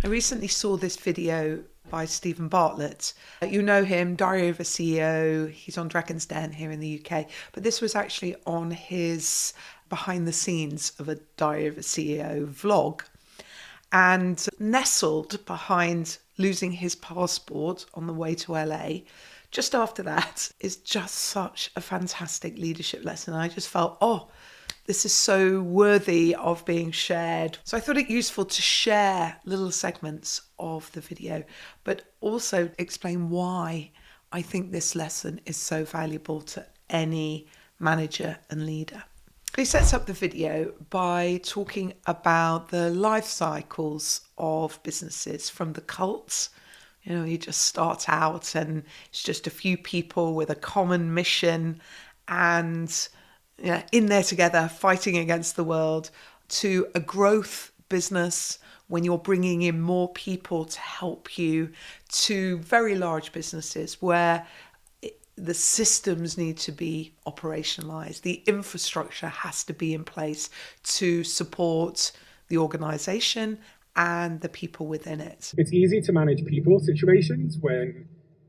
I recently saw this video by Steven Bartlett. You know him, Diary of a CEO. He's on Dragon's Den here in the UK. But this was actually on his behind the scenes of a Diary of a CEO vlog. And nestled behind losing his passport on the way to LA, just after that is just such a fantastic leadership lesson. I just felt, this is so worthy of being shared. So I thought it useful to share little segments of the video, but also explain why I think this lesson is so valuable to any manager and leader. He sets up the video by talking about the life cycles of businesses from the cults. You know, you just start out and it's just a few people with a common mission and in there together fighting against the world, to a growth business when you're bringing in more people to help you, to very large businesses where the systems need to be operationalized. The infrastructure has to be in place to support the organization and the people within it. It's easy to manage people situations when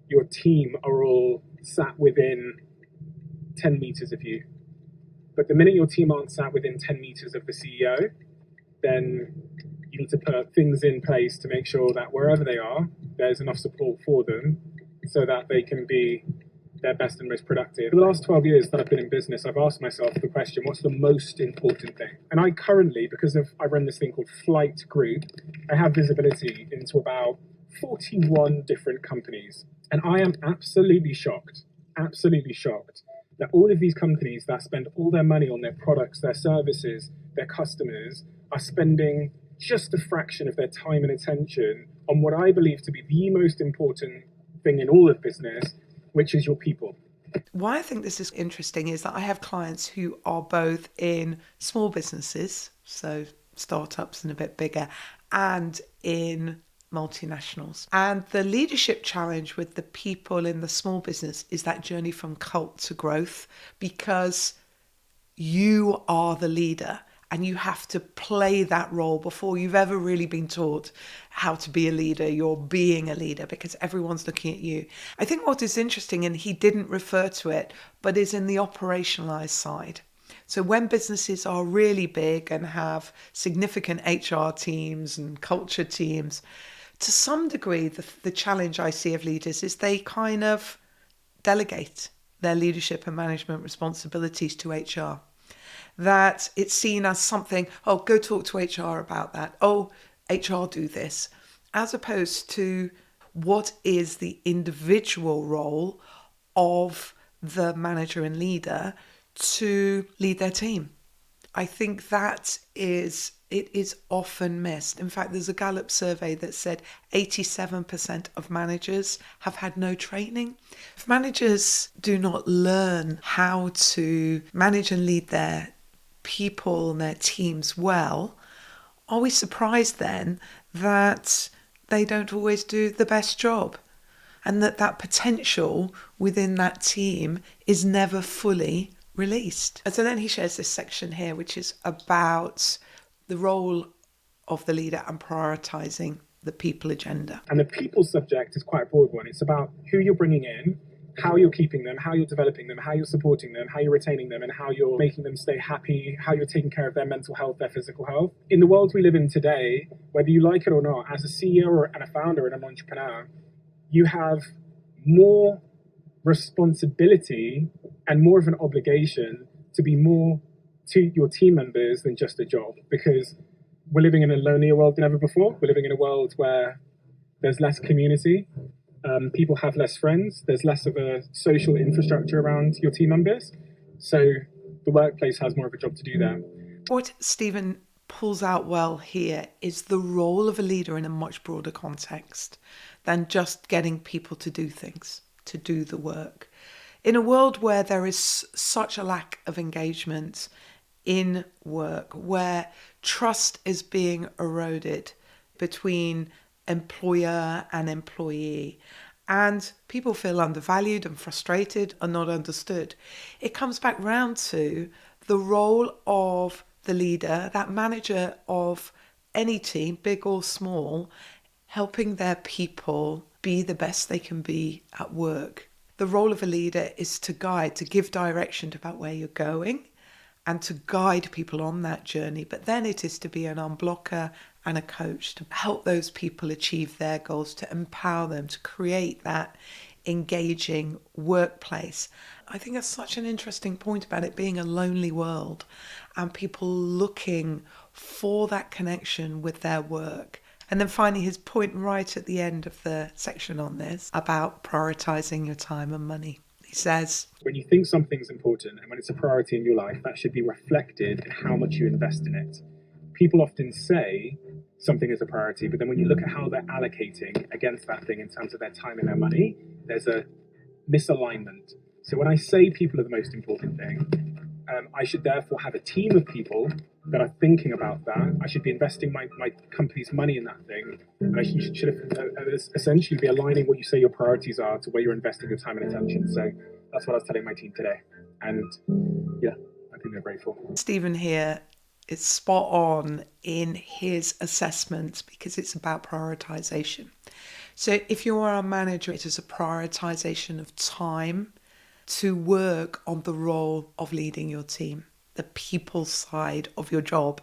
your team are all sat within 10 meters of you. But the minute your team aren't sat within 10 meters of the CEO, then you need to put things in place to make sure that wherever they are, there's enough support for them so that they can be their best and most productive. For the last 12 years that I've been in business, I've asked myself the question, what's the most important thing? And I currently, I run this thing called Flight Group, I have visibility into about 41 different companies. And I am absolutely shocked that all of these companies that spend all their money on their products, their services, their customers, are spending just a fraction of their time and attention on what I believe to be the most important thing in all of business, which is your people. Why I think this is interesting is that I have clients who are both in small businesses, so startups and a bit bigger, and in multinationals. And the leadership challenge with the people in the small business is that journey from cult to growth, because you are the leader and you have to play that role before you've ever really been taught how to be a leader. You're being a leader because everyone's looking at you. I think what is interesting, and he didn't refer to it, but is in the operationalized side. So when businesses are really big and have significant HR teams and culture teams, to some degree, the challenge I see of leaders is they kind of delegate their leadership and management responsibilities to HR. That it's seen as something, go talk to HR about that. HR do this. As opposed to what is the individual role of the manager and leader to lead their team. I think it is often missed. In fact, there's a Gallup survey that said 87% of managers have had no training. If managers do not learn how to manage and lead their people and their teams well, are we surprised then that they don't always do the best job? And that potential within that team is never fully released. And so then he shares this section here, which is about the role of the leader and prioritizing the people agenda. And the people subject is quite a broad one. It's about who you're bringing in, how you're keeping them, how you're developing them, how you're supporting them, how you're retaining them, and how you're making them stay happy, how you're taking care of their mental health, their physical health. In the world we live in today, whether you like it or not, as a CEO and a founder and an entrepreneur, you have more responsibility and more of an obligation to be more to your team members than just a job, because we're living in a lonelier world than ever before. We're living in a world where there's less community. People have less friends. There's less of a social infrastructure around your team members. So the workplace has more of a job to do there. What Stephen pulls out well here is the role of a leader in a much broader context than just getting people to do things, to do the work. In a world where there is such a lack of engagement in work, where trust is being eroded between employer and employee, and people feel undervalued and frustrated and not understood, it comes back round to the role of the leader, that manager of any team, big or small, helping their people be the best they can be at work. The role of a leader is to guide, to give direction about where you're going and to guide people on that journey. But then it is to be an unblocker and a coach to help those people achieve their goals, to empower them, to create that engaging workplace. I think that's such an interesting point about it being a lonely world and people looking for that connection with their work. And then finally, his point right at the end of the section on this about prioritizing your time and money. He says, when you think something's important and when it's a priority in your life, that should be reflected in how much you invest in it. People often say something is a priority, but then when you look at how they're allocating against that thing in terms of their time and their money, there's a misalignment. So when I say people are the most important thing, I should therefore have a team of people that are thinking about that. I should be investing my company's money in that thing. And I should essentially be aligning what you say your priorities are to where you're investing your time and attention. So that's what I was telling my team today. And yeah, I think they're grateful. Stephen here is spot on in his assessment because it's about prioritization. So if you are a manager, it is a prioritization of time to work on the role of leading your team, the people side of your job.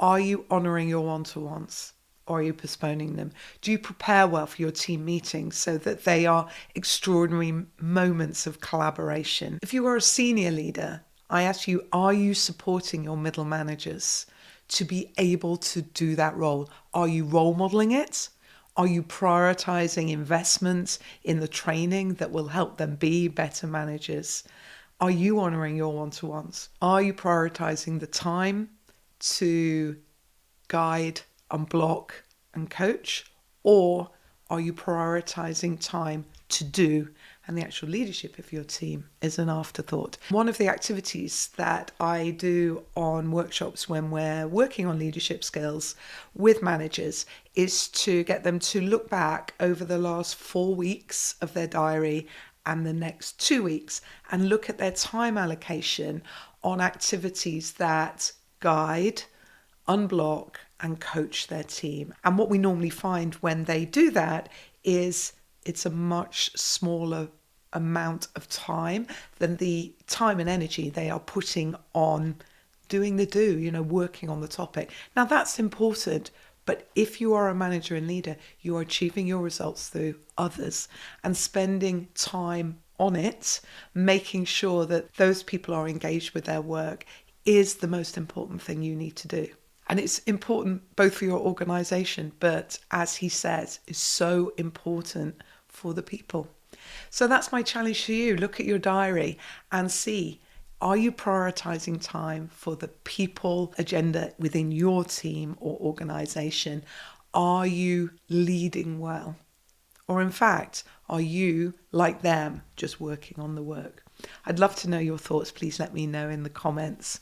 Are you honouring your one-to-ones or are you postponing them? Do you prepare well for your team meetings so that they are extraordinary moments of collaboration? If you are a senior leader, I ask you, are you supporting your middle managers to be able to do that role? Are you role modelling it? Are you prioritizing investments in the training that will help them be better managers? Are you honoring your one-to-ones? Are you prioritizing the time to guide, unblock, and coach? Or are you prioritizing time to do, and the actual leadership of your team is an afterthought? One of the activities that I do on workshops when we're working on leadership skills with managers is to get them to look back over the last 4 weeks of their diary and the next 2 weeks and look at their time allocation on activities that guide, unblock, and coach their team. And what we normally find when they do that is it's a much smaller amount of time than the time and energy they are putting on doing the do, working on the topic. Now that's important, but if you are a manager and leader, you are achieving your results through others and spending time on it, making sure that those people are engaged with their work is the most important thing you need to do. And it's important both for your organisation, but as he says, is so important for the people. So that's my challenge to you. Look at your diary and see, are you prioritising time for the people agenda within your team or organisation? Are you leading well? Or in fact, are you, like them, just working on the work? I'd love to know your thoughts. Please let me know in the comments.